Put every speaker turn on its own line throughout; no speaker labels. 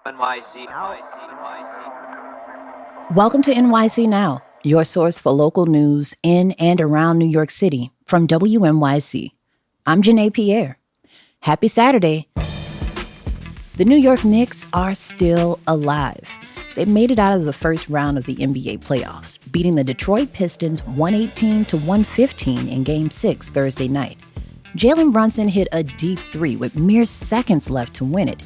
NYC.
Welcome to NYC Now, your source for local news in and around New York City from WNYC. I'm Janae Pierre. Happy Saturday. The New York Knicks are still alive. They made it out of the first round of the NBA playoffs, beating the Detroit Pistons 118-115 in Game 6 Thursday night. Jalen Brunson hit a deep three with mere seconds left to win it.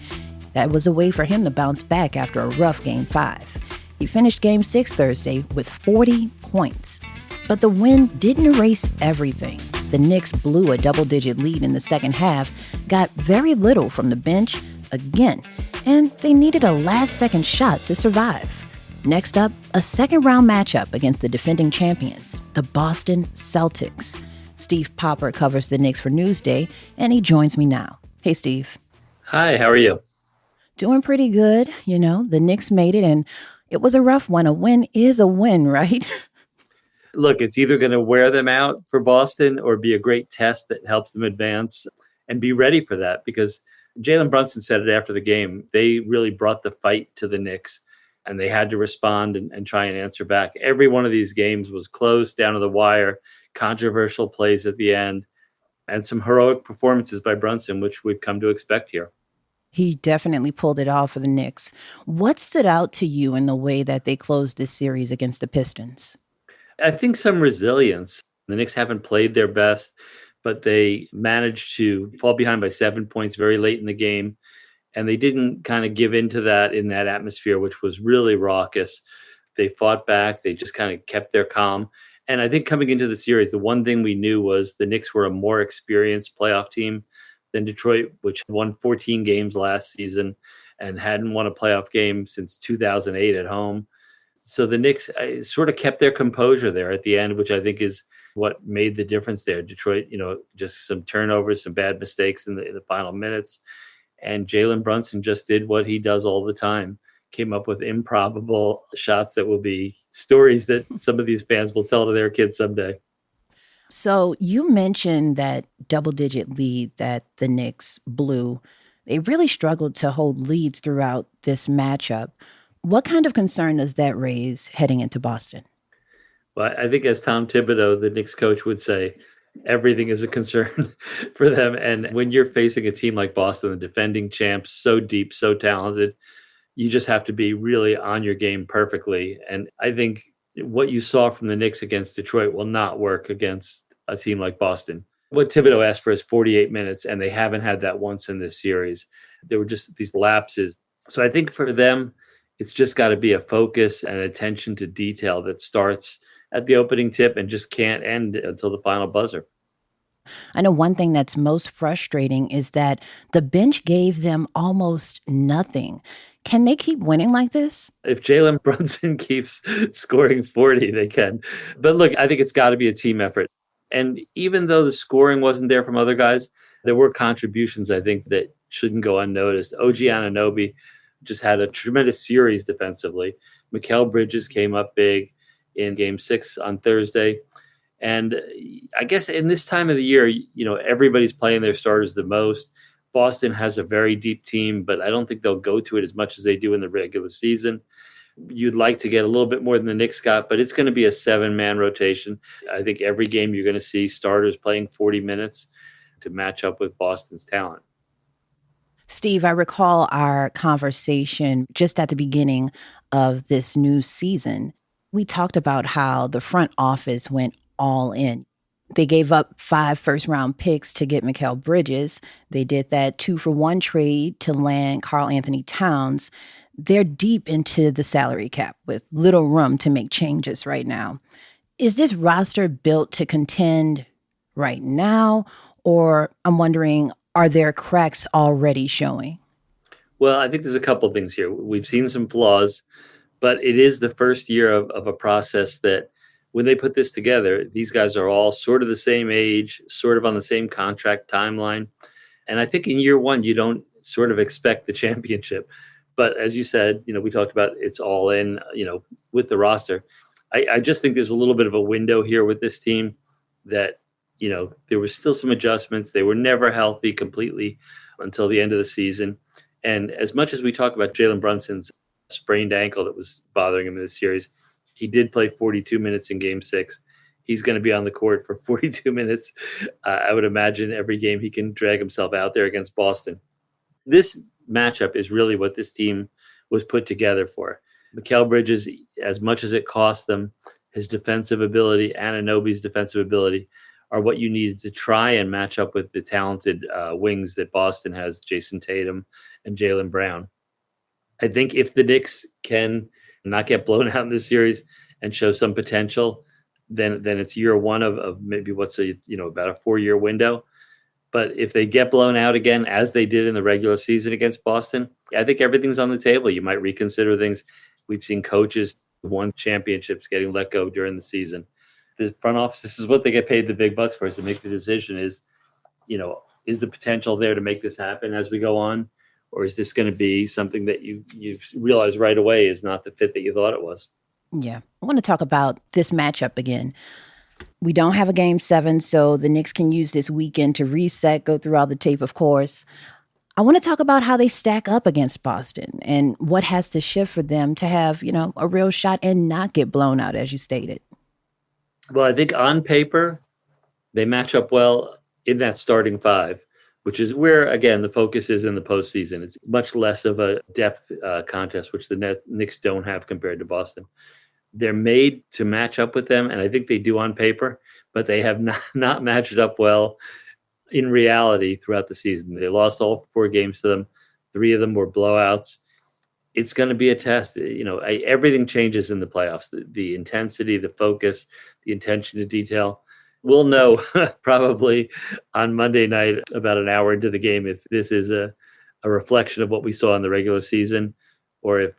That was a way for him to bounce back after a rough Game 5. He finished Game 6 Thursday with 40 points. But the win didn't erase everything. The Knicks blew a double-digit lead in the second half, got very little from the bench again, and they needed a last-second shot to survive. Next up, a second-round matchup against the defending champions, the Boston Celtics. Steve Popper covers the Knicks for Newsday, and he joins me now. Hey, Steve.
Hi, how are you?
Doing pretty good. You know, the Knicks made it, and it was a rough one. A win is a win, right?
Look, it's either going to wear them out for Boston or be a great test that helps them advance, and be ready for that, because Jalen Brunson said it after the game. They really brought the fight to the Knicks, and they had to respond and try and answer back. Every one of these games was close, down to the wire, controversial plays at the end, and some heroic performances by Brunson, which we've come to expect here.
He definitely pulled it off for the Knicks. What stood out to you in the way that they closed this series against the Pistons?
I think some resilience. The Knicks haven't played their best, but they managed to fall behind by 7 points very late in the game. And they didn't kind of give into that in that atmosphere, which was really raucous. They fought back. They just kind of kept their calm. And I think coming into the series, the one thing we knew was the Knicks were a more experienced playoff team than Detroit, which won 14 games last season and hadn't won a playoff game since 2008 at home. So the Knicks sort of kept their composure there at the end, which I think is what made the difference there. Detroit, just some turnovers, some bad mistakes in the final minutes. And Jalen Brunson just did what he does all the time, came up with improbable shots that will be stories that some of these fans will tell to their kids someday.
So you mentioned that double-digit lead that the Knicks blew. They really struggled to hold leads throughout this matchup. What kind of concern does that raise heading into Boston?
Well, I think as Tom Thibodeau, the Knicks coach, would say, everything is a concern for them. And when you're facing a team like Boston, the defending champs, so deep, so talented, you just have to be really on your game perfectly. And I think what you saw from the Knicks against Detroit will not work against a team like Boston. What Thibodeau asked for is 48 minutes, and they haven't had that once in this series. There were just these lapses. So I think for them, it's just got to be a focus and attention to detail that starts at the opening tip and just can't end until the final buzzer.
I know one thing that's most frustrating is that the bench gave them almost nothing. Can they keep winning like this?
If Jalen Brunson keeps scoring 40, they can. But look, I think it's got to be a team effort. And even though the scoring wasn't there from other guys, there were contributions, I think, that shouldn't go unnoticed. OG Anunoby just had a tremendous series defensively. Mikal Bridges came up big in Game 6 on Thursday. And I guess in this time of the year, everybody's playing their starters the most. Boston has a very deep team, but I don't think they'll go to it as much as they do in the regular season. You'd like to get a little bit more than the Knicks got, but it's going to be a 7-man rotation. I think every game you're going to see starters playing 40 minutes to match up with Boston's talent.
Steve, I recall our conversation just at the beginning of this new season. We talked about how the front office went all in. They gave up 5 first-round picks to get Mikal Bridges. They did that 2-for-1 trade to land Karl Anthony Towns. They're deep into the salary cap with little room to make changes right now. Is this roster built to contend right now? Or I'm wondering, are there cracks already showing?
Well, I think there's a couple of things here. We've seen some flaws, but it is the first year of a process that when they put this together, these guys are all sort of the same age, sort of on the same contract timeline. And I think in year one, you don't sort of expect the championship. But as you said, we talked about it's all in, with the roster. I just think there's a little bit of a window here with this team that, there was still some adjustments. They were never healthy completely until the end of the season. And as much as we talk about Jalen Brunson's sprained ankle that was bothering him in this series, he did play 42 minutes in Game 6. He's going to be on the court for 42 minutes. I would imagine every game he can drag himself out there against Boston. This matchup is really what this team was put together for. Mikal Bridges, as much as it cost them, his defensive ability, Anunoby's defensive ability, are what you needed to try and match up with the talented wings that Boston has, Jason Tatum and Jaylen Brown. I think if the Knicks can not get blown out in this series and show some potential, then it's year one of maybe about a 4-year window. But if they get blown out again, as they did in the regular season against Boston, I think everything's on the table. You might reconsider things. We've seen coaches who won championships getting let go during the season. The front office, this is what they get paid the big bucks for, is to make the decision is the potential there to make this happen as we go on? Or is this going to be something that you realize right away is not the fit that you thought it was?
Yeah. I want to talk about this matchup again. We don't have a Game 7, so the Knicks can use this weekend to reset, go through all the tape, of course. I want to talk about how they stack up against Boston and what has to shift for them to have, a real shot and not get blown out, as you stated.
Well, I think on paper, they match up well in that starting five, which is where, again, the focus is in the postseason. It's much less of a depth contest, which the Knicks don't have compared to Boston. They're made to match up with them, and I think they do on paper, but they have not matched up well in reality throughout the season. They lost all 4 games to them. 3 of them were blowouts. It's going to be a test. Everything changes in the playoffs. The intensity, the focus, the attention to detail. We'll know probably on Monday night, about an hour into the game, if this is a reflection of what we saw in the regular season, or if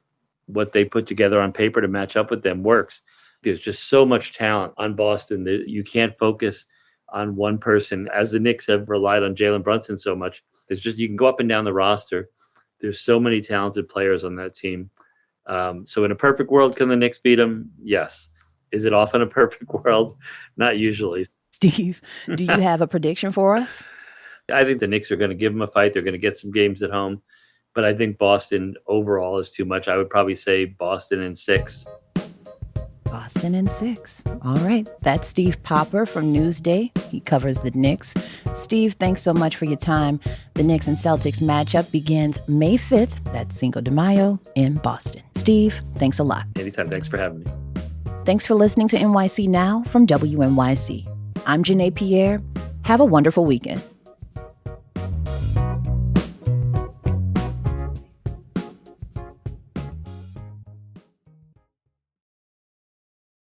what they put together on paper to match up with them works. There's just so much talent on Boston that you can't focus on one person, as the Knicks have relied on Jalen Brunson so much. You can go up and down the roster. There's so many talented players on that team. So in a perfect world, can the Knicks beat them? Yes. Is it often a perfect world? Not usually.
Steve, do you have a prediction for us?
I think the Knicks are going to give them a fight. They're going to get some games at home. But I think Boston overall is too much. I would probably say Boston in 6.
Boston in 6. All right. That's Steve Popper from Newsday. He covers the Knicks. Steve, thanks so much for your time. The Knicks and Celtics matchup begins May 5th. That's Cinco de Mayo in Boston. Steve, thanks a lot.
Anytime. Thanks for having me.
Thanks for listening to NYC Now from WNYC. I'm Janae Pierre. Have a wonderful weekend.